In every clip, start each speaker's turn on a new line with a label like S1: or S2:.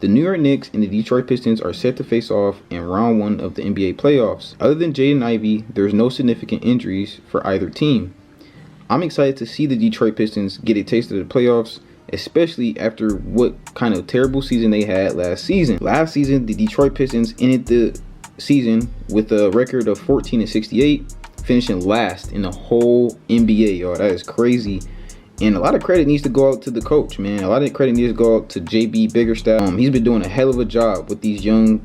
S1: The New York Knicks and the Detroit Pistons are set to face off in round 1 of the NBA playoffs. Other than Jaden Ivey, there's no significant injuries for either team. I'm excited to see the Detroit Pistons get a taste of the playoffs, especially after what kind of terrible season they had last season. Last season, the Detroit Pistons ended the season with a record of 14-68, finishing last in the whole NBA, y'all. That is crazy. And a lot of credit needs to go out to the coach, man. A lot of credit needs to go out to JB Biggerstaff. He's been doing a hell of a job with these young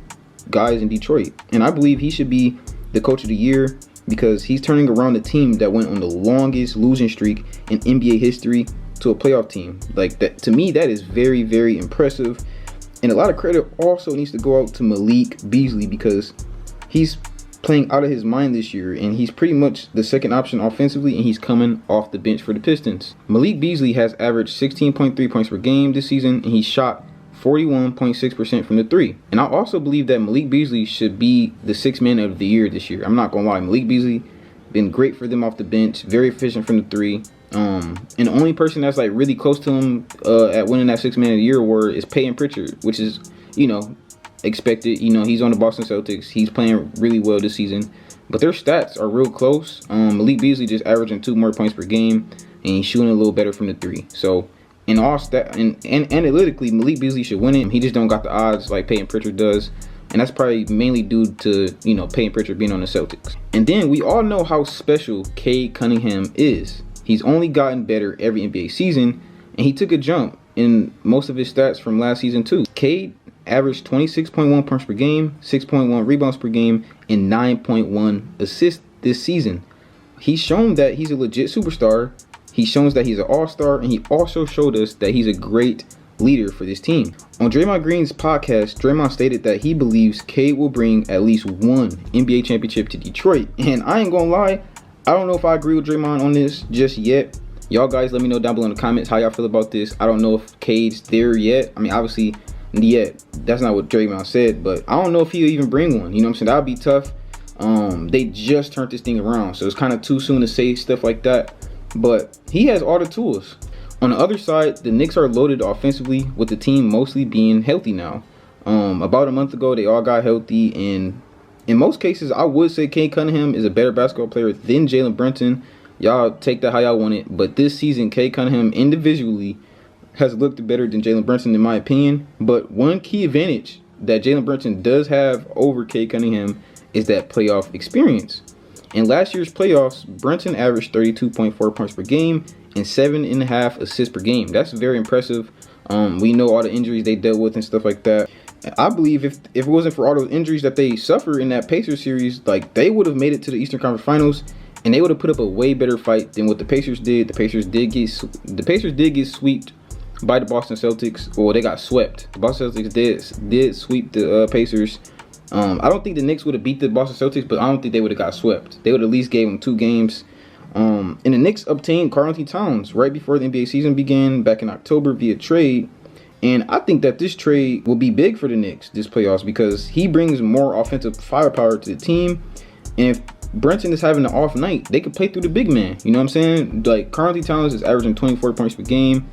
S1: guys in Detroit. And I believe he should be the coach of the year because he's turning around a team that went on the longest losing streak in NBA history to a playoff team. Like that, to me, that is very, very impressive. And a lot of credit also needs to go out to Malik Beasley because he's playing out of his mind this year, and he's pretty much the second option offensively, and he's coming off the bench for the Pistons. Malik Beasley has averaged 16.3 points per game this season, and he shot 41.6% from the three. And I also believe that Malik Beasley should be the sixth man of the year this year. I'm not gonna lie, Malik Beasley been great for them off the bench, very efficient from the three. And the only person that's like really close to him at winning that sixth man of the year award is Peyton Pritchard, which is, you know, expected. You know, he's on the Boston Celtics. He's playing really well this season, but their stats are real close. Malik Beasley just averaging 2 more points per game, and he's shooting a little better from the three. So in all and analytically, Malik Beasley should win it. He just don't got the odds like Peyton Pritchard does, and that's probably mainly due to, you know, Peyton Pritchard being on the Celtics. And then we all know how special Cade Cunningham is. He's only gotten better every NBA season, and he took a jump in most of his stats from last season too. Cade averaged 26.1 points per game, 6.1 rebounds per game, and 9.1 assists this season. He's shown that he's a legit superstar. He shows that he's an all-star, and he also showed us that he's a great leader for this team. On Draymond Green's podcast, Draymond stated that he believes Cade will bring at least one NBA championship to Detroit. And I ain't gonna lie, I don't know if I agree with Draymond on this just yet. Y'all guys let me know down below in the comments how y'all feel about this. I don't know if Cade's there yet. I mean, obviously, yet that's not what Draymond said, but I don't know if he'll even bring one. You know what I'm saying? That would be tough. They just turned this thing around, so it's kind of too soon to say stuff like that, but he has all the tools. On the other side, the Knicks are loaded offensively, with the team mostly being healthy now. About a month ago, they all got healthy, and in most cases, I would say Cade Cunningham is a better basketball player than Jalen Brunson. Y'all take that how y'all want it, but this season, Cade Cunningham individually has looked better than Jalen Brunson in my opinion. But one key advantage that Jalen Brunson does have over Cade Cunningham is that playoff experience. In last year's playoffs, Brunson averaged 32.4 points per game and 7.5 assists per game. That's very impressive. We know all the injuries they dealt with and stuff like that. I believe if it wasn't for all those injuries that they suffered in that Pacers series, like, they would have made it to the Eastern Conference Finals, and they would have put up a way better fight than what the Pacers did. The Pacers did get swept by the Boston Celtics. Well, they got swept. The Boston Celtics did sweep the Pacers. I don't think the Knicks would have beat the Boston Celtics, but I don't think they would have got swept. They would at least gave them 2 games. And the Knicks obtained Karl-Anthony Towns right before the NBA season began back in October via trade. And I think that this trade will be big for the Knicks this playoffs because he brings more offensive firepower to the team. And if Brunson is having an off night, they could play through the big man. You know what I'm saying? Like, Karl-Anthony Towns is averaging 24 points per game.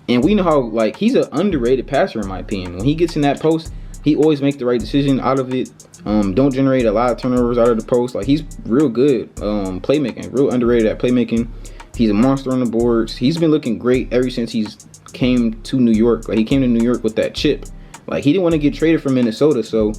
S1: And we know how, like, he's an underrated passer in my opinion. When he gets in that post, he always makes the right decision out of it. Don't generate a lot of turnovers out of the post. Like, he's real good playmaking, real underrated at playmaking. He's a monster on the boards. He's been looking great ever since he's came to New York. Like, he came to New York with that chip. Like, he didn't want to get traded from Minnesota. So,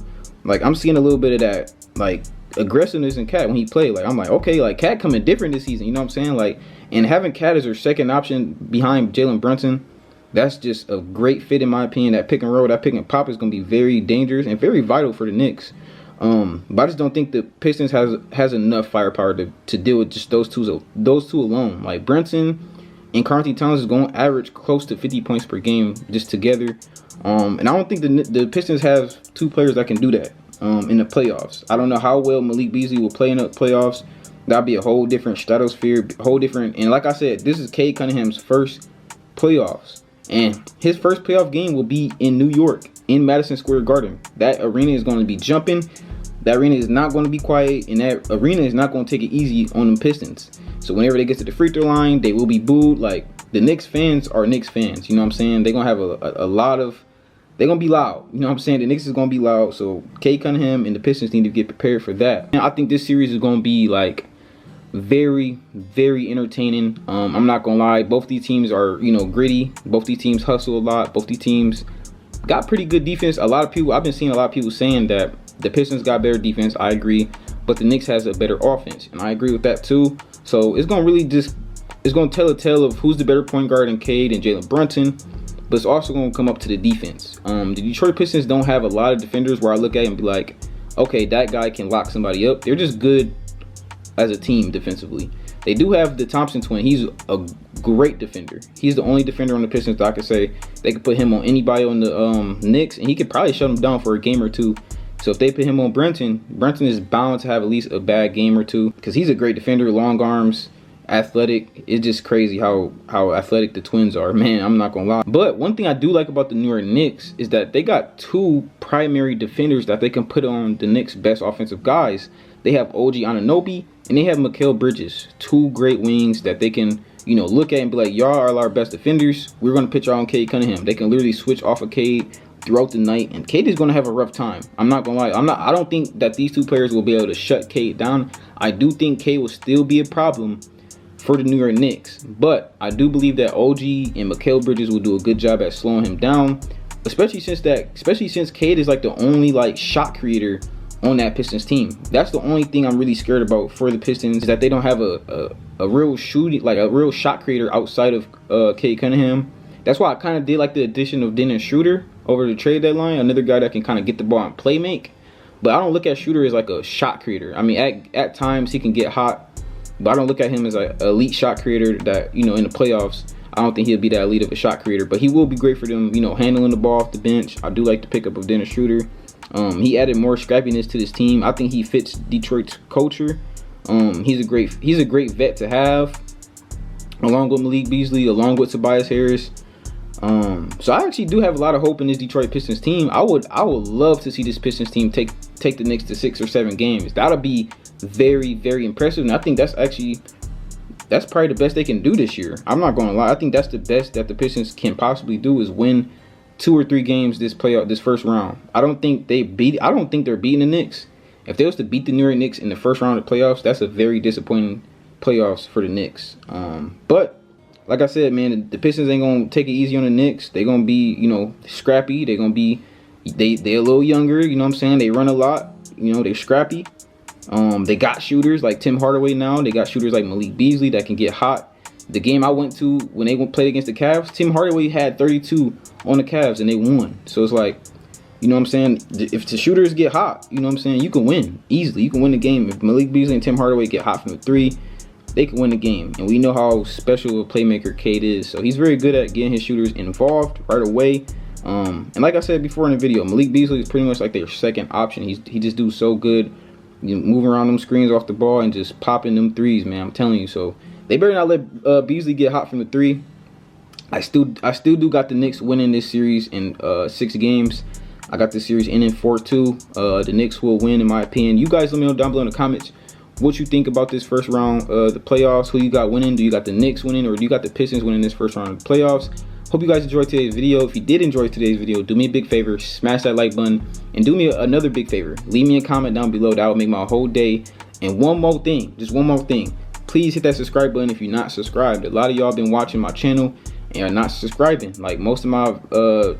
S1: like, I'm seeing a little bit of that, like, aggressiveness in Cat when he played. Like, I'm like, okay, like, Cat coming different this season. You know what I'm saying? Like, and having Cat as their second option behind Jalen Brunson, that's just a great fit in my opinion. That pick and roll, that pick and pop is going to be very dangerous and very vital for the Knicks. But I just don't think the Pistons has enough firepower to deal with just those two alone. Like, Brunson and Karl-Anthony Towns is going to average close to 50 points per game just together. And I don't think the Pistons have 2 players that can do that in the playoffs. I don't know how well Malik Beasley will play in the playoffs. That'll be a whole different stratosphere, whole different. And like I said, this is Cade Cunningham's first playoffs. And his first playoff game will be in New York, in Madison Square Garden. That arena is going to be jumping. That arena is not going to be quiet, and that arena is not going to take it easy on the Pistons. So whenever they get to the free throw line, they will be booed. Like, the Knicks fans are Knicks fans. You know what I'm saying? They're going to have a lot of they're gonna be loud. You know what I'm saying? The Knicks is gonna be loud. So Cade Cunningham and the Pistons need to get prepared for that. And I think this series is gonna be like very, very entertaining. I'm not gonna lie. Both these teams are, you know, gritty. Both these teams hustle a lot. Both these teams got pretty good defense. A lot of people, I've been seeing a lot of people saying that the Pistons got better defense. I agree, but the Knicks has a better offense, and I agree with that too. So it's gonna really just, it's gonna tell a tale of who's the better point guard in Cade and Jalen Brunson. But it's also going to come up to the defense. The Detroit Pistons don't have a lot of defenders where I look at it and be like, okay, that guy can lock somebody up. They're just good as a team defensively. They do have the Thompson twin. He's a great defender. He's the only defender on the Pistons that I could say they could put him on anybody on the Knicks, and he could probably shut him down for a game or two. So if they put him on Brunson is bound to have at least a bad game or two because he's a great defender, long arms, athletic. It's just crazy how athletic the twins are, man. I'm not gonna lie. But one thing I do like about the New York Knicks is that they got two primary defenders that they can put on the Knicks' best offensive guys. They have OG Anunoby and they have Mikal Bridges, two great wings that they can, you know, look at and be like, y'all are our best defenders. We're gonna put y'all on Cade Cunningham. They can literally switch off of Cade throughout the night, and Cade is gonna have a rough time. I'm not gonna lie. I don't think that these two players will be able to shut Cade down. I do think Cade will still be a problem for the New York Knicks, but I do believe that OG and Mikal Bridges will do a good job at slowing him down, especially since Cade is like the only like shot creator on that Pistons team. That's the only thing I'm really scared about for the Pistons, is that they don't have a real shooting, like a real shot creator outside of Cade Cunningham. That's why I kind of did like the addition of Dennis Schroeder over the trade deadline, another guy that can kind of get the ball and play make. But I don't look at Schroeder as like a shot creator. I mean, at times he can get hot, but I don't look at him as an elite shot creator that, you know, in the playoffs, I don't think he'll be that elite of a shot creator. But he will be great for them, you know, handling the ball off the bench. I do like the pickup of Dennis Schroeder. He added more scrappiness to this team. I think he fits Detroit's culture. He's a great vet to have, along with Malik Beasley, along with Tobias Harris. So I actually do have a lot of hope in this Detroit Pistons team. I would love to see this Pistons team take the Knicks to 6 or 7 games. That'll be very, very impressive, and I think that's probably the best they can do this year. I'm not gonna lie. I think that's the best that the Pistons can possibly do, is win 2 or 3 games this first round. I don't think they're beating the Knicks. If they was to beat the New York Knicks in the first round of the playoffs, that's a very disappointing playoffs for the Knicks. But like I said, man, the Pistons ain't gonna take it easy on the Knicks. They're gonna be, you know, scrappy. They're a little younger, you know what I'm saying? They run a lot, you know, they're scrappy. They got shooters like Tim Hardaway now. They got shooters like Malik Beasley that can get hot. The game I went to when they played against the Cavs, Tim Hardaway had 32 on the Cavs and they won. So it's like, you know what I'm saying? If the shooters get hot, you know what I'm saying, you can win easily. You can win the game. If Malik Beasley and Tim Hardaway get hot from the 3, they can win the game. And we know how special a playmaker Cade is. So he's very good at getting his shooters involved right away. And like I said before in the video, Malik Beasley is pretty much like their second option. He just do so good, you know, moving around them screens off the ball and just popping them threes, man. I'm telling you. So they better not let Beasley get hot from the 3. I still do got the Knicks winning this series in 6 games. I got this series ending 4-2. The Knicks will win, in my opinion. You guys let me know down below in the comments what you think about this first round of the playoffs. Who you got winning? Do you got the Knicks winning, or do you got the Pistons winning this first round of the playoffs? Hope you guys enjoyed today's video. If you did enjoy today's video, do me a big favor, smash that like button, and do me another big favor. Leave me a comment down below. That would make my whole day. And one more thing, just one more thing. Please hit that subscribe button if you're not subscribed. A lot of y'all been watching my channel and are not subscribing. Like, most of my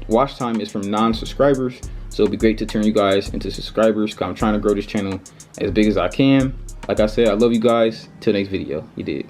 S1: watch time is from non-subscribers. So it'd be great to turn you guys into subscribers, because I'm trying to grow this channel as big as I can. Like I said, I love you guys. Till next video. You did.